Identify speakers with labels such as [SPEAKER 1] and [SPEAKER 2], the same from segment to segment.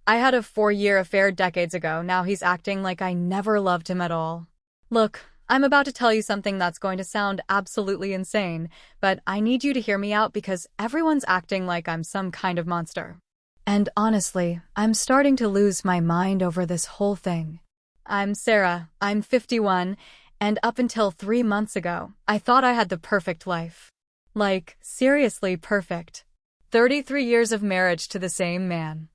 [SPEAKER 1] I had a 4-year affair decades ago. Now he's acting like I never loved him at all. Look, I'm about to tell you something that's going to sound absolutely insane, but I need you to hear me out because everyone's acting like I'm some kind of monster. And honestly, I'm starting to lose my mind over this whole thing. I'm Sarah, I'm 51, and up until 3 months ago, I thought I had the perfect life. Like, seriously perfect. 33 years of marriage to the same man.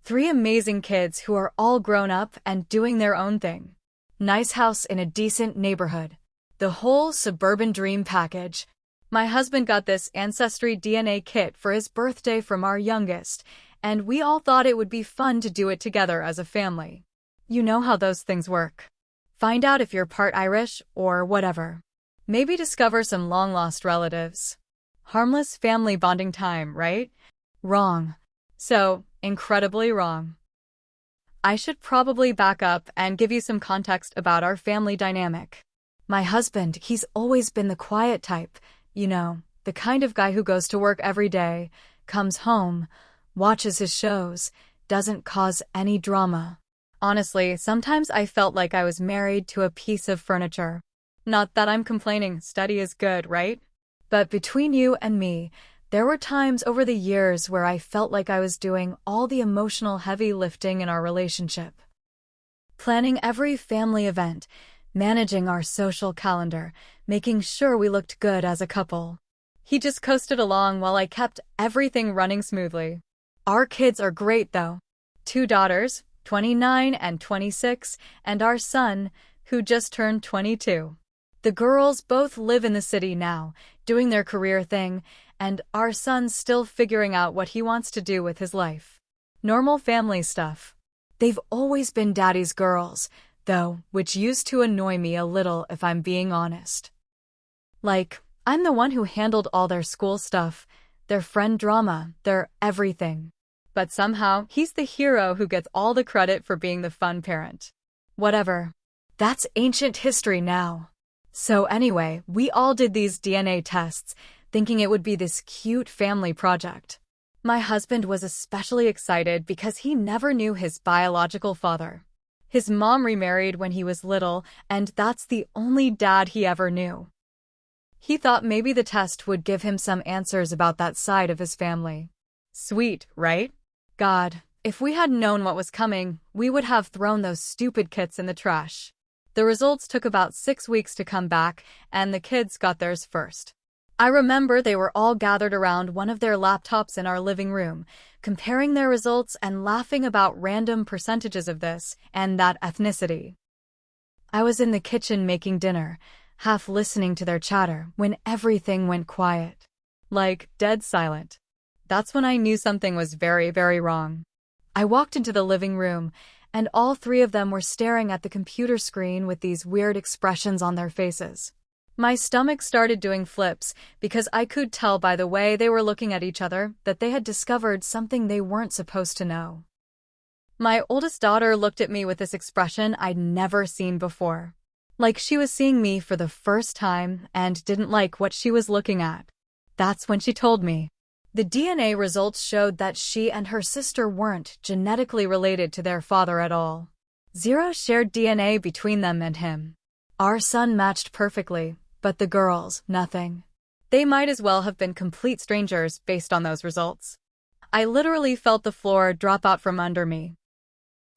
[SPEAKER 1] 3 amazing kids who are all grown up and doing their own thing. Nice house in a decent neighborhood. The whole suburban dream package. My husband got this Ancestry DNA kit for his birthday from our youngest, and we all thought it would be fun to do it together as a family. You know how those things work. Find out if you're part Irish or whatever. Maybe discover some long-lost relatives. Harmless family bonding time, right? Wrong. So, incredibly wrong. I should probably back up and give you some context about our family dynamic. My husband, he's always been the quiet type, you know, the kind of guy who goes to work every day, comes home, watches his shows, doesn't cause any drama. Honestly, sometimes I felt like I was married to a piece of furniture. Not that I'm complaining, steady is good, right? But between you and me, there were times over the years where I felt like I was doing all the emotional heavy lifting in our relationship. Planning every family event, managing our social calendar, making sure we looked good as a couple. He just coasted along while I kept everything running smoothly. Our kids are great though. 2 daughters, 29 and 26, and our son, who just turned 22. The girls both live in the city now, doing their career thing, and our son's still figuring out what he wants to do with his life. Normal family stuff. They've always been daddy's girls, though, which used to annoy me a little if I'm being honest. Like, I'm the one who handled all their school stuff, their friend drama, their everything. But somehow, he's the hero who gets all the credit for being the fun parent. Whatever. That's ancient history now. So anyway, we all did these DNA tests, thinking it would be this cute family project. My husband was especially excited because he never knew his biological father. His mom remarried when he was little, and that's the only dad he ever knew. He thought maybe the test would give him some answers about that side of his family. Sweet, right? God, if we had known what was coming, we would have thrown those stupid kits in the trash. The results took about 6 weeks to come back, and the kids got theirs first. I remember they were all gathered around one of their laptops in our living room, comparing their results and laughing about random percentages of this and that ethnicity. I was in the kitchen making dinner, half listening to their chatter, when everything went quiet. Like, dead silent. That's when I knew something was very, very wrong. I walked into the living room, and all 3 of them were staring at the computer screen with these weird expressions on their faces. My stomach started doing flips because I could tell by the way they were looking at each other that they had discovered something they weren't supposed to know. My oldest daughter looked at me with this expression I'd never seen before. Like she was seeing me for the first time and didn't like what she was looking at. That's when she told me. The DNA results showed that she and her sister weren't genetically related to their father at all. 0 shared DNA between them and him. Our son matched perfectly, but the girls, nothing. They might as well have been complete strangers based on those results. I literally felt the floor drop out from under me.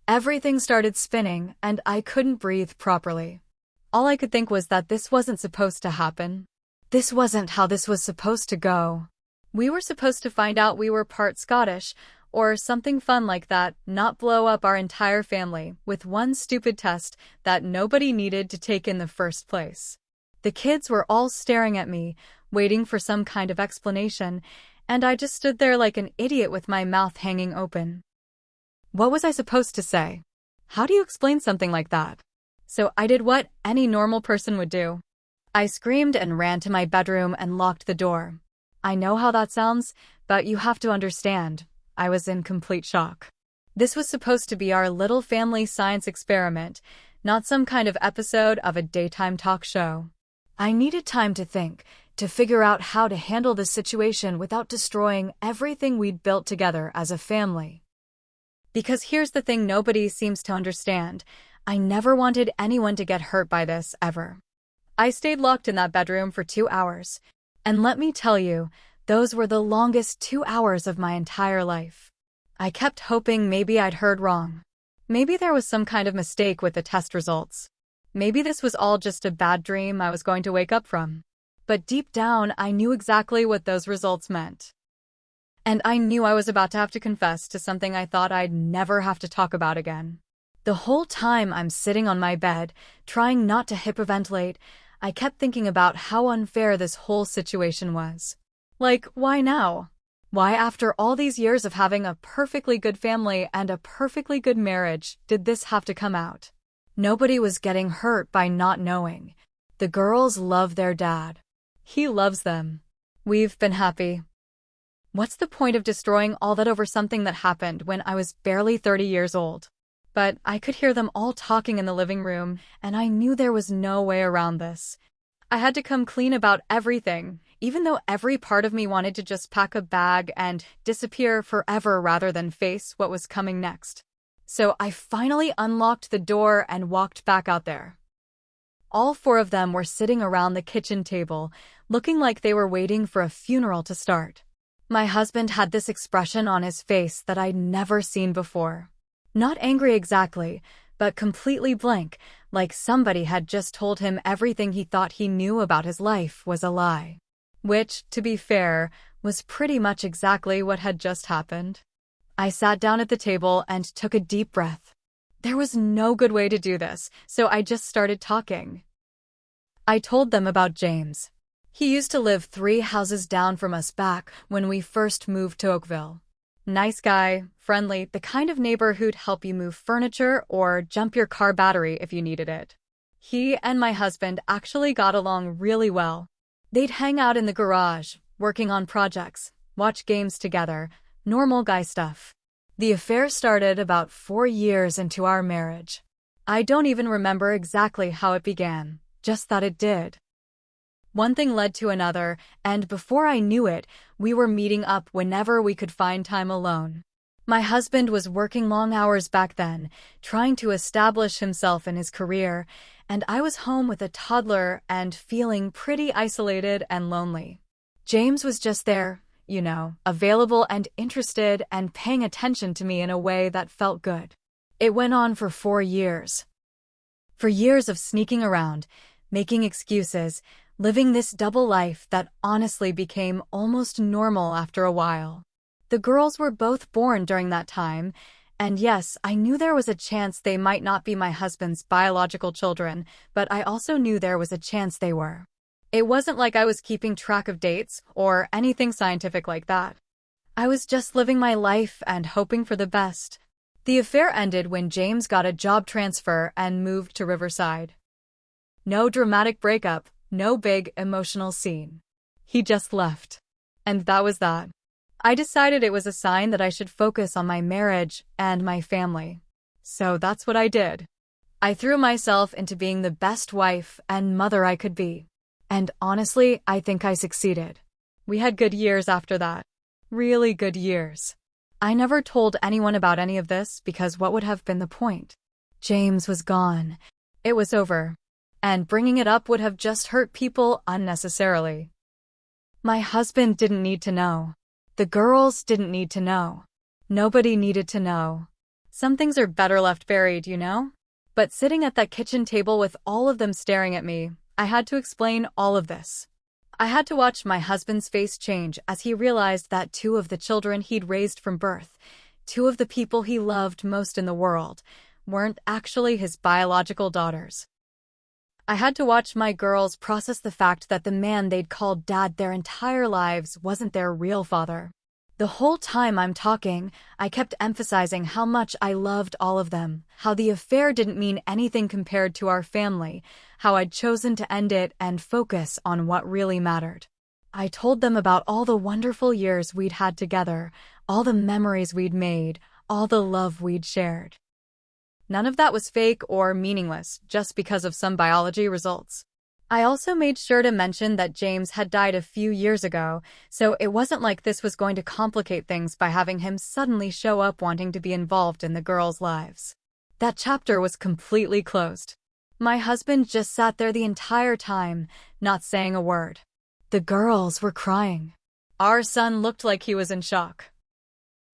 [SPEAKER 1] Everything started spinning, and I couldn't breathe properly. All I could think was that this wasn't supposed to happen. This wasn't how this was supposed to go. We were supposed to find out we were part Scottish, or something fun like that, not blow up our entire family with one stupid test that nobody needed to take in the first place. The kids were all staring at me, waiting for some kind of explanation, and I just stood there like an idiot with my mouth hanging open. What was I supposed to say? How do you explain something like that? So I did what any normal person would do. I screamed and ran to my bedroom and locked the door. I know how that sounds, but you have to understand, I was in complete shock. This was supposed to be our little family science experiment, not some kind of episode of a daytime talk show. I needed time to think, to figure out how to handle the situation without destroying everything we'd built together as a family. Because here's the thing nobody seems to understand. I never wanted anyone to get hurt by this, ever. I stayed locked in that bedroom for 2 hours. And let me tell you, those were the longest 2 hours of my entire life. I kept hoping maybe I'd heard wrong. Maybe there was some kind of mistake with the test results. Maybe this was all just a bad dream I was going to wake up from. But deep down, I knew exactly what those results meant. And I knew I was about to have to confess to something I thought I'd never have to talk about again. The whole time I'm sitting on my bed, trying not to hyperventilate, I kept thinking about how unfair this whole situation was. Like, why now? Why, after all these years of having a perfectly good family and a perfectly good marriage, did this have to come out? Nobody was getting hurt by not knowing. The girls love their dad. He loves them. We've been happy. What's the point of destroying all that over something that happened when I was barely 30 years old? But I could hear them all talking in the living room, and I knew there was no way around this. I had to come clean about everything, even though every part of me wanted to just pack a bag and disappear forever rather than face what was coming next. So I finally unlocked the door and walked back out there. All 4 of them were sitting around the kitchen table, looking like they were waiting for a funeral to start. My husband had this expression on his face that I'd never seen before. Not angry exactly, but completely blank, like somebody had just told him everything he thought he knew about his life was a lie. Which, to be fair, was pretty much exactly what had just happened. I sat down at the table and took a deep breath. There was no good way to do this, so I just started talking. I told them about James. He used to live 3 houses down from us back when we first moved to Oakville. Nice guy, friendly, the kind of neighbor who'd help you move furniture or jump your car battery if you needed it. He and my husband actually got along really well. They'd hang out in the garage, working on projects, watch games together, normal guy stuff. The affair started about 4 years into our marriage. I don't even remember exactly how it began, just that it did. One thing led to another, and before I knew it, we were meeting up whenever we could find time alone. My husband was working long hours back then, trying to establish himself in his career, and I was home with a toddler and feeling pretty isolated and lonely. James was just there, available and interested and paying attention to me in a way that felt good. It went on for 4 years. For years of sneaking around, making excuses, living this double life that honestly became almost normal after a while. The girls were both born during that time, and yes, I knew there was a chance they might not be my husband's biological children, but I also knew there was a chance they were. It wasn't like I was keeping track of dates or anything scientific like that. I was just living my life and hoping for the best. The affair ended when James got a job transfer and moved to Riverside. No dramatic breakup, no big emotional scene. He just left. And that was that. I decided it was a sign that I should focus on my marriage and my family. So that's what I did. I threw myself into being the best wife and mother I could be. And honestly, I think I succeeded. We had good years after that. Really good years. I never told anyone about any of this because what would have been the point? James was gone. It was over. And bringing it up would have just hurt people unnecessarily. My husband didn't need to know. The girls didn't need to know. Nobody needed to know. Some things are better left buried, But sitting at that kitchen table with all of them staring at me, I had to explain all of this. I had to watch my husband's face change as he realized that 2 of the children he'd raised from birth, 2 of the people he loved most in the world, weren't actually his biological daughters. I had to watch my girls process the fact that the man they'd called dad their entire lives wasn't their real father. The whole time I'm talking, I kept emphasizing how much I loved all of them, how the affair didn't mean anything compared to our family, how I'd chosen to end it and focus on what really mattered. I told them about all the wonderful years we'd had together, all the memories we'd made, all the love we'd shared. None of that was fake or meaningless just because of some biology results. I also made sure to mention that James had died a few years ago, so it wasn't like this was going to complicate things by having him suddenly show up wanting to be involved in the girls' lives. That chapter was completely closed. My husband just sat there the entire time, not saying a word. The girls were crying. Our son looked like he was in shock.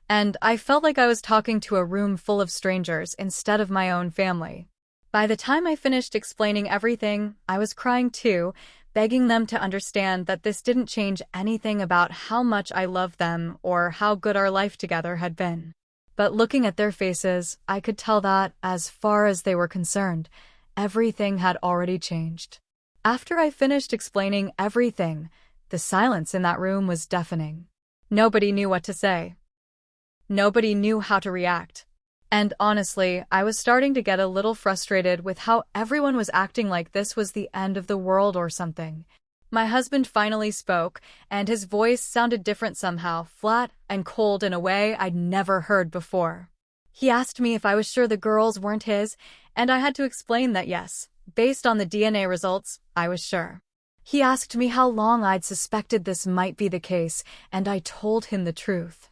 [SPEAKER 1] And I felt like I was talking to a room full of strangers instead of my own family. By the time I finished explaining everything, I was crying too, begging them to understand that this didn't change anything about how much I loved them or how good our life together had been. But looking at their faces, I could tell that, as far as they were concerned, everything had already changed. After I finished explaining everything, the silence in that room was deafening. Nobody knew what to say. Nobody knew how to react. And honestly, I was starting to get a little frustrated with how everyone was acting like this was the end of the world or something. My husband finally spoke, and his voice sounded different somehow, flat and cold in a way I'd never heard before. He asked me if I was sure the girls weren't his, and I had to explain that yes, based on the DNA results, I was sure. He asked me how long I'd suspected this might be the case, and I told him the truth.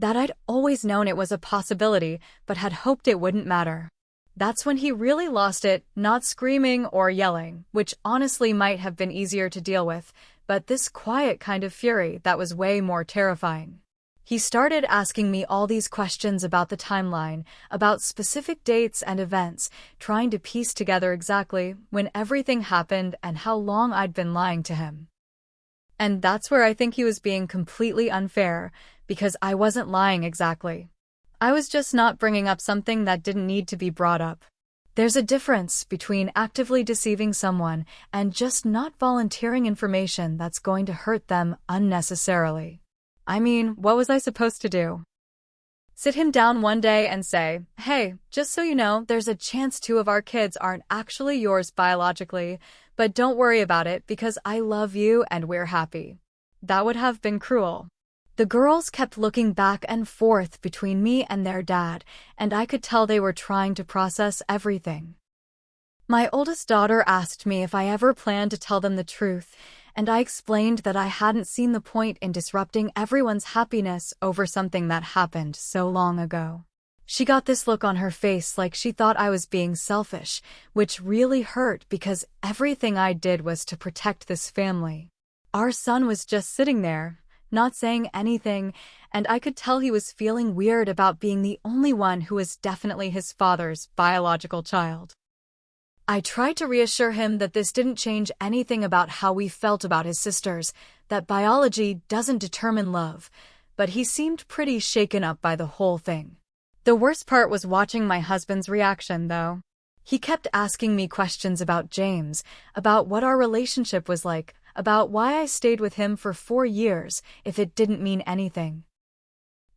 [SPEAKER 1] That I'd always known it was a possibility, but had hoped it wouldn't matter. That's when he really lost it, not screaming or yelling, which honestly might have been easier to deal with, but this quiet kind of fury that was way more terrifying. He started asking me all these questions about the timeline, about specific dates and events, trying to piece together exactly when everything happened and how long I'd been lying to him. And that's where I think he was being completely unfair, because I wasn't lying exactly. I was just not bringing up something that didn't need to be brought up. There's a difference between actively deceiving someone and just not volunteering information that's going to hurt them unnecessarily. I mean, what was I supposed to do? Sit him down one day and say, "Hey, just so you know, there's a chance 2 of our kids aren't actually yours biologically, but don't worry about it because I love you and we're happy." That would have been cruel. The girls kept looking back and forth between me and their dad, and I could tell they were trying to process everything. My oldest daughter asked me if I ever planned to tell them the truth, and I explained that I hadn't seen the point in disrupting everyone's happiness over something that happened so long ago. She got this look on her face like she thought I was being selfish, which really hurt because everything I did was to protect this family. Our son was just sitting there, not saying anything, and I could tell he was feeling weird about being the only one who was definitely his father's biological child. I tried to reassure him that this didn't change anything about how we felt about his sisters, that biology doesn't determine love, but he seemed pretty shaken up by the whole thing. The worst part was watching my husband's reaction, though. He kept asking me questions about James, about what our relationship was like, about why I stayed with him for 4 years if it didn't mean anything.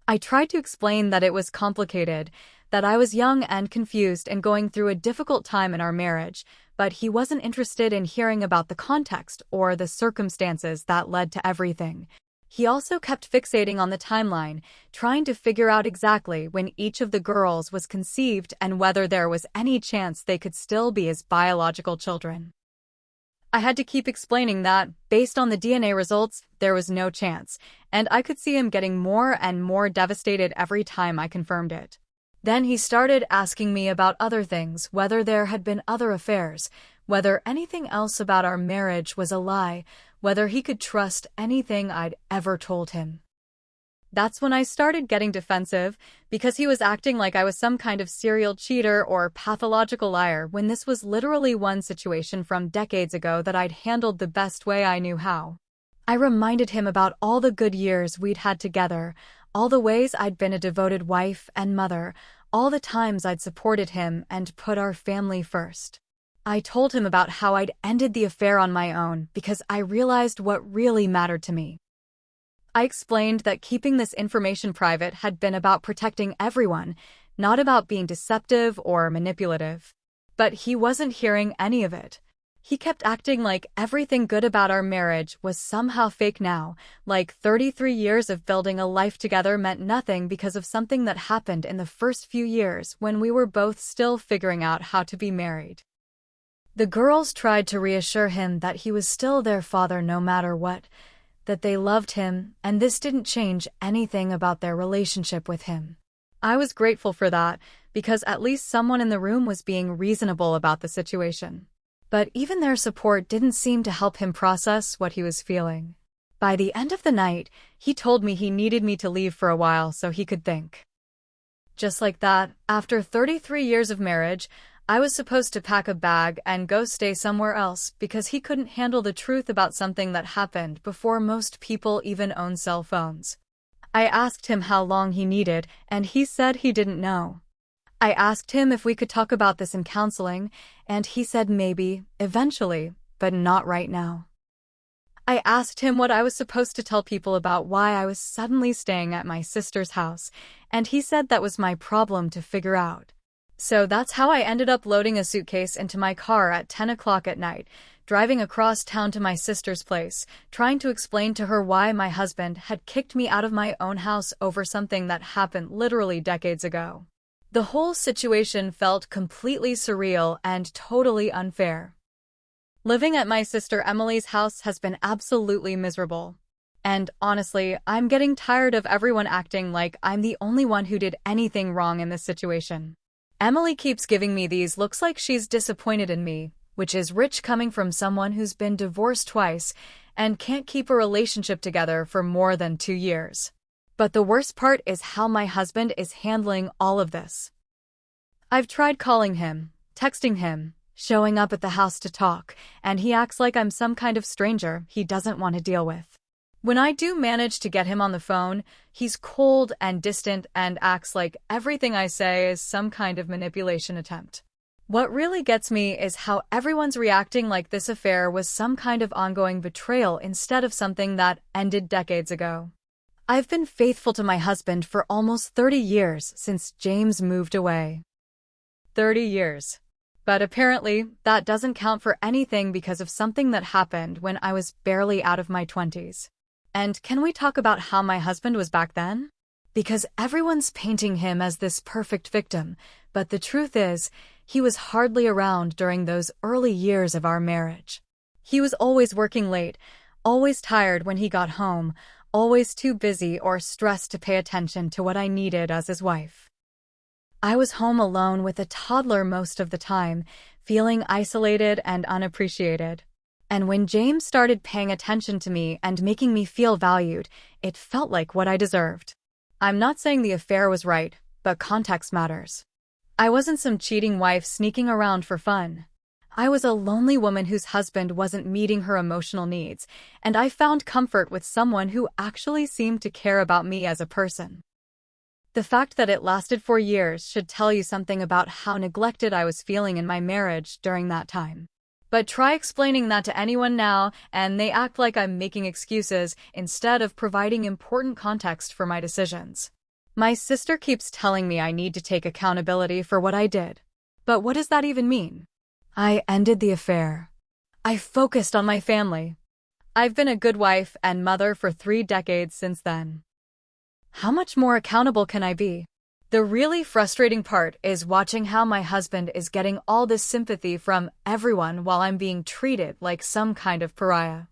[SPEAKER 1] I tried to explain that it was complicated, that I was young and confused and going through a difficult time in our marriage, but he wasn't interested in hearing about the context or the circumstances that led to everything. He also kept fixating on the timeline, trying to figure out exactly when each of the girls was conceived and whether there was any chance they could still be his biological children. I had to keep explaining that, based on the DNA results, there was no chance, and I could see him getting more and more devastated every time I confirmed it. Then he started asking me about other things, whether there had been other affairs, whether anything else about our marriage was a lie, whether he could trust anything I'd ever told him. That's when I started getting defensive, because he was acting like I was some kind of serial cheater or pathological liar when this was literally one situation from decades ago that I'd handled the best way I knew how. I reminded him about all the good years we'd had together, all the ways I'd been a devoted wife and mother, all the times I'd supported him and put our family first. I told him about how I'd ended the affair on my own because I realized what really mattered to me. I explained that keeping this information private had been about protecting everyone, not about being deceptive or manipulative. But he wasn't hearing any of it. He kept acting like everything good about our marriage was somehow fake now, like 33 years of building a life together meant nothing because of something that happened in the first few years when we were both still figuring out how to be married. The girls tried to reassure him that he was still their father no matter what, that they loved him, and this didn't change anything about their relationship with him. I was grateful for that, because at least someone in the room was being reasonable about the situation. But even their support didn't seem to help him process what he was feeling. By the end of the night, he told me he needed me to leave for a while so he could think. Just like that, after 33 years of marriage, I was supposed to pack a bag and go stay somewhere else because he couldn't handle the truth about something that happened before most people even own cell phones. I asked him how long he needed, and he said he didn't know. I asked him if we could talk about this in counseling, and he said maybe, eventually, but not right now. I asked him what I was supposed to tell people about why I was suddenly staying at my sister's house, and he said that was my problem to figure out. So that's how I ended up loading a suitcase into my car at 10 o'clock at night, driving across town to my sister's place, trying to explain to her why my husband had kicked me out of my own house over something that happened literally decades ago. The whole situation felt completely surreal and totally unfair. Living at my sister Emily's house has been absolutely miserable. And honestly, I'm getting tired of everyone acting like I'm the only one who did anything wrong in this situation. Emily keeps giving me these looks like she's disappointed in me, which is rich coming from someone who's been divorced twice and can't keep a relationship together for more than 2 years. But the worst part is how my husband is handling all of this. I've tried calling him, texting him, showing up at the house to talk, and he acts like I'm some kind of stranger he doesn't want to deal with. When I do manage to get him on the phone, he's cold and distant and acts like everything I say is some kind of manipulation attempt. What really gets me is how everyone's reacting like this affair was some kind of ongoing betrayal instead of something that ended decades ago. I've been faithful to my husband for almost 30 years since James moved away. 30 years. But apparently, that doesn't count for anything because of something that happened when I was barely out of my 20s. And can we talk about how my husband was back then? Because everyone's painting him as this perfect victim, but the truth is, he was hardly around during those early years of our marriage. He was always working late, always tired when he got home, always too busy or stressed to pay attention to what I needed as his wife. I was home alone with a toddler most of the time, feeling isolated and unappreciated. And when James started paying attention to me and making me feel valued, it felt like what I deserved. I'm not saying the affair was right, but context matters. I wasn't some cheating wife sneaking around for fun. I was a lonely woman whose husband wasn't meeting her emotional needs, and I found comfort with someone who actually seemed to care about me as a person. The fact that it lasted 4 years should tell you something about how neglected I was feeling in my marriage during that time. But try explaining that to anyone now, and they act like I'm making excuses instead of providing important context for my decisions. My sister keeps telling me I need to take accountability for what I did. But what does that even mean? I ended the affair. I focused on my family. I've been a good wife and mother for 3 decades since then. How much more accountable can I be? The really frustrating part is watching how my husband is getting all this sympathy from everyone while I'm being treated like some kind of pariah.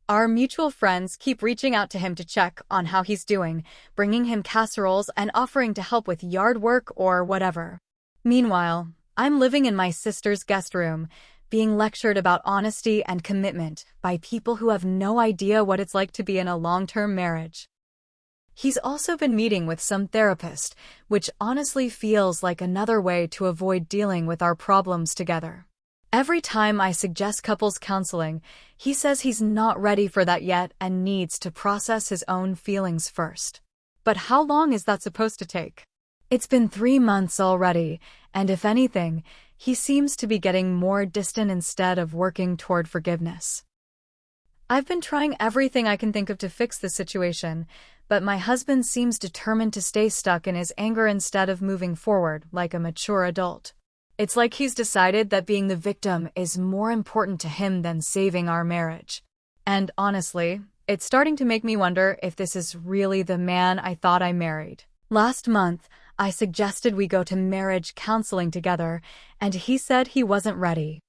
[SPEAKER 1] Our mutual friends keep reaching out to him to check on how he's doing, bringing him casseroles and offering to help with yard work or whatever. Meanwhile, I'm living in my sister's guest room, being lectured about honesty and commitment by people who have no idea what it's like to be in a long-term marriage. He's also been meeting with some therapist, which honestly feels like another way to avoid dealing with our problems together. Every time I suggest couples counseling, he says he's not ready for that yet and needs to process his own feelings first. But how long is that supposed to take? It's been 3 months already, and if anything, he seems to be getting more distant instead of working toward forgiveness. I've been trying everything I can think of to fix the situation, but my husband seems determined to stay stuck in his anger instead of moving forward like a mature adult. It's like he's decided that being the victim is more important to him than saving our marriage. And honestly, it's starting to make me wonder if this is really the man I thought I married. Last month, I suggested we go to marriage counseling together, and he said he wasn't ready.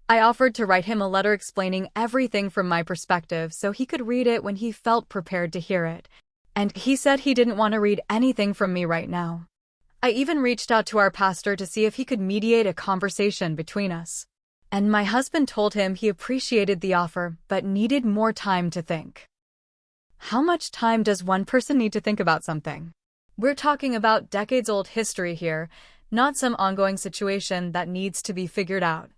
[SPEAKER 1] I offered to write him a letter explaining everything from my perspective so he could read it when he felt prepared to hear it. And he said he didn't want to read anything from me right now. I even reached out to our pastor to see if he could mediate a conversation between us. And my husband told him he appreciated the offer but needed more time to think. How much time does one person need to think about something? We're talking about decades-old history here, not some ongoing situation that needs to be figured out.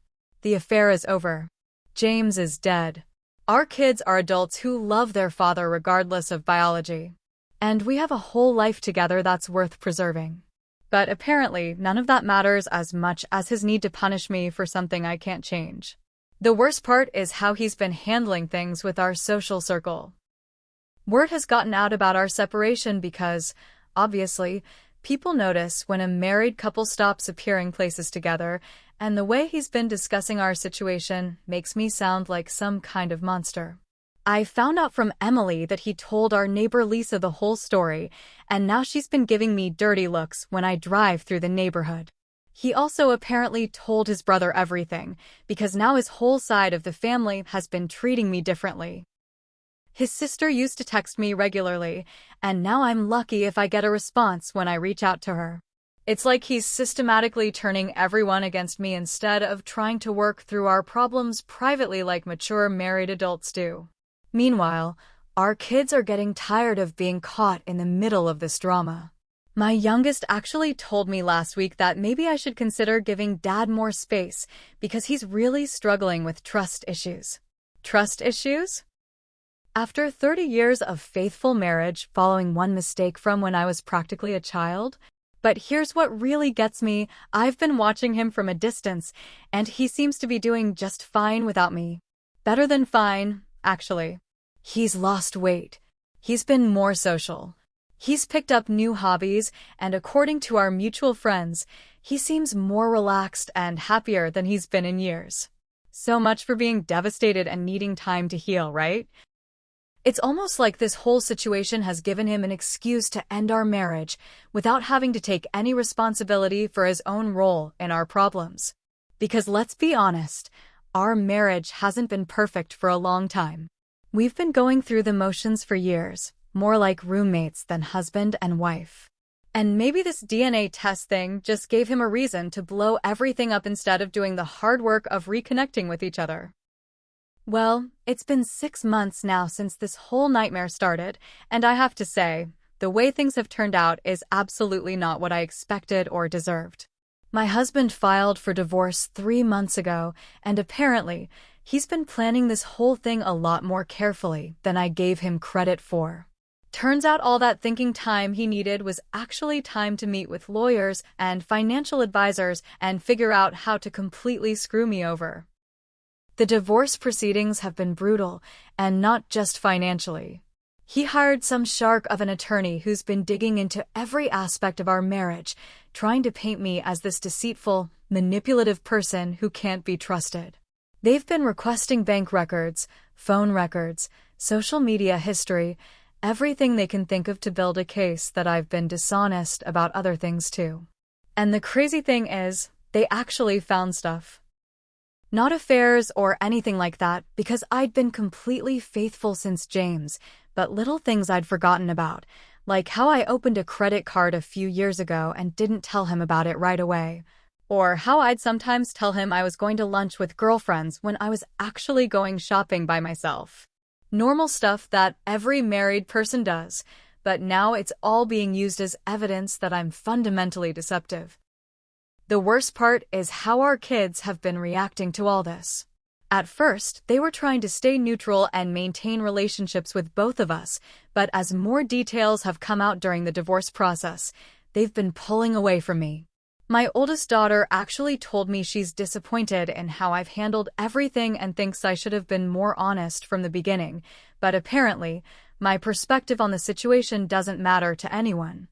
[SPEAKER 1] The affair is over. James is dead. Our kids are adults who love their father regardless of biology. And we have a whole life together that's worth preserving. But apparently, none of that matters as much as his need to punish me for something I can't change. The worst part is how he's been handling things with our social circle. Word has gotten out about our separation because, obviously, people notice when a married couple stops appearing places together, and the way he's been discussing our situation makes me sound like some kind of monster. I found out from Emily that he told our neighbor Lisa the whole story, and now she's been giving me dirty looks when I drive through the neighborhood. He also apparently told his brother everything, because now his whole side of the family has been treating me differently. His sister used to text me regularly, and now I'm lucky if I get a response when I reach out to her. It's like he's systematically turning everyone against me instead of trying to work through our problems privately like mature married adults do. Meanwhile, our kids are getting tired of being caught in the middle of this drama. My youngest actually told me last week that maybe I should consider giving Dad more space because he's really struggling with trust issues. Trust issues? After 30 years of faithful marriage following one mistake from when I was practically a child? But here's what really gets me. I've been watching him from a distance, and he seems to be doing just fine without me. Better than fine, actually. He's lost weight. He's been more social. He's picked up new hobbies, and according to our mutual friends, he seems more relaxed and happier than he's been in years. So much for being devastated and needing time to heal, right? It's almost like this whole situation has given him an excuse to end our marriage without having to take any responsibility for his own role in our problems. Because let's be honest, our marriage hasn't been perfect for a long time. We've been going through the motions for years, more like roommates than husband and wife. And maybe this DNA test thing just gave him a reason to blow everything up instead of doing the hard work of reconnecting with each other. Well, it's been 6 months now since this whole nightmare started, and I have to say, the way things have turned out is absolutely not what I expected or deserved. My husband filed for divorce 3 months ago, and apparently, he's been planning this whole thing a lot more carefully than I gave him credit for. Turns out all that thinking time he needed was actually time to meet with lawyers and financial advisors and figure out how to completely screw me over. The divorce proceedings have been brutal, and not just financially. He hired some shark of an attorney who's been digging into every aspect of our marriage, trying to paint me as this deceitful, manipulative person who can't be trusted. They've been requesting bank records, phone records, social media history, everything they can think of to build a case that I've been dishonest about other things too. And the crazy thing is, they actually found stuff. Not affairs or anything like that, because I'd been completely faithful since James, but little things I'd forgotten about, like how I opened a credit card a few years ago and didn't tell him about it right away, or how I'd sometimes tell him I was going to lunch with girlfriends when I was actually going shopping by myself. Normal stuff that every married person does, but now it's all being used as evidence that I'm fundamentally deceptive. The worst part is how our kids have been reacting to all this. At first, they were trying to stay neutral and maintain relationships with both of us, but as more details have come out during the divorce process, they've been pulling away from me. My oldest daughter actually told me she's disappointed in how I've handled everything and thinks I should have been more honest from the beginning, but apparently, my perspective on the situation doesn't matter to anyone.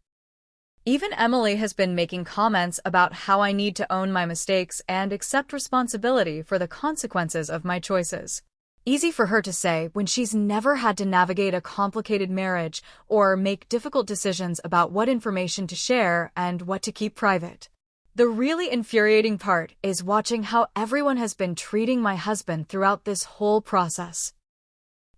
[SPEAKER 1] Even Emily has been making comments about how I need to own my mistakes and accept responsibility for the consequences of my choices. Easy for her to say when she's never had to navigate a complicated marriage or make difficult decisions about what information to share and what to keep private. The really infuriating part is watching how everyone has been treating my husband throughout this whole process.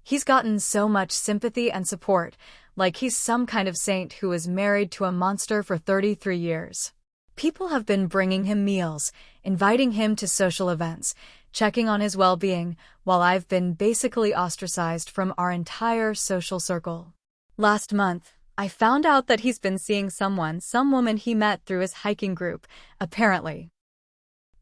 [SPEAKER 1] He's gotten so much sympathy and support, like he's some kind of saint who was married to a monster for 33 years. People have been bringing him meals, inviting him to social events, checking on his well-being, while I've been basically ostracized from our entire social circle. Last month, I found out that he's been seeing some woman he met through his hiking group, apparently.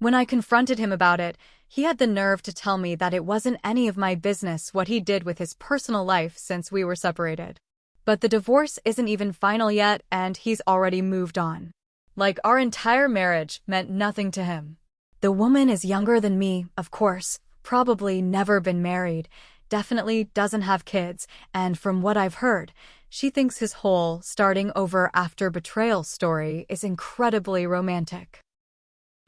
[SPEAKER 1] When I confronted him about it, he had the nerve to tell me that it wasn't any of my business what he did with his personal life since we were separated. But the divorce isn't even final yet, and he's already moved on. Like our entire marriage meant nothing to him. The woman is younger than me, of course, probably never been married, definitely doesn't have kids, and from what I've heard, she thinks his whole starting over after betrayal story is incredibly romantic.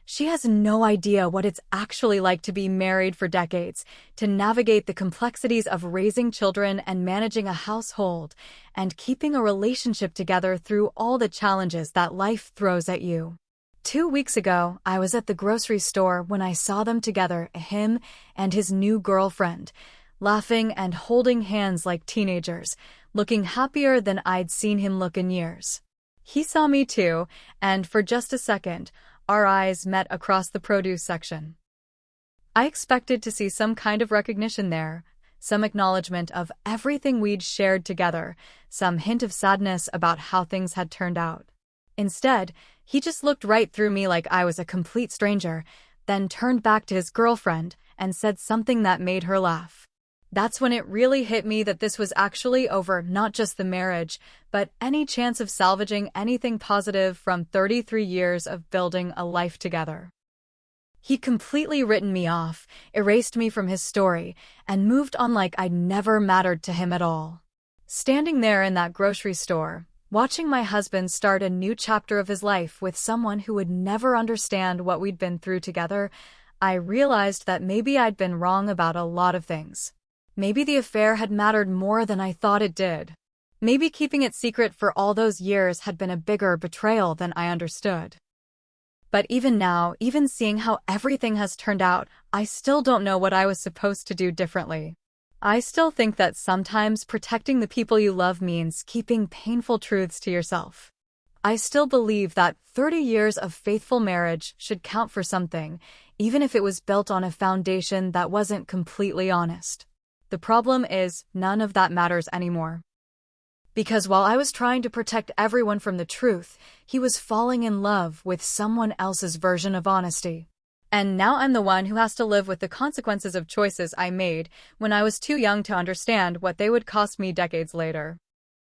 [SPEAKER 1] She has no idea what it's actually like to be married for decades, to navigate the complexities of raising children and managing a household, and keeping a relationship together through all the challenges that life throws at you. 2 weeks ago, I was at the grocery store when I saw them together, him and his new girlfriend, laughing and holding hands like teenagers, looking happier than I'd seen him look in years. He saw me too, and for just a second, our eyes met across the produce section. I expected to see some kind of recognition there, some acknowledgement of everything we'd shared together, some hint of sadness about how things had turned out. Instead, he just looked right through me like I was a complete stranger, then turned back to his girlfriend and said something that made her laugh. That's when it really hit me that this was actually over not just the marriage, but any chance of salvaging anything positive from 33 years of building a life together. He'd completely written me off, erased me from his story, and moved on like I'd never mattered to him at all. Standing there in that grocery store, watching my husband start a new chapter of his life with someone who would never understand what we'd been through together, I realized that maybe I'd been wrong about a lot of things. Maybe the affair had mattered more than I thought it did. Maybe keeping it secret for all those years had been a bigger betrayal than I understood. But even now, even seeing how everything has turned out, I still don't know what I was supposed to do differently. I still think that sometimes protecting the people you love means keeping painful truths to yourself. I still believe that 30 years of faithful marriage should count for something, even if it was built on a foundation that wasn't completely honest. The problem is, none of that matters anymore. Because while I was trying to protect everyone from the truth, he was falling in love with someone else's version of honesty. And now I'm the one who has to live with the consequences of choices I made when I was too young to understand what they would cost me decades later.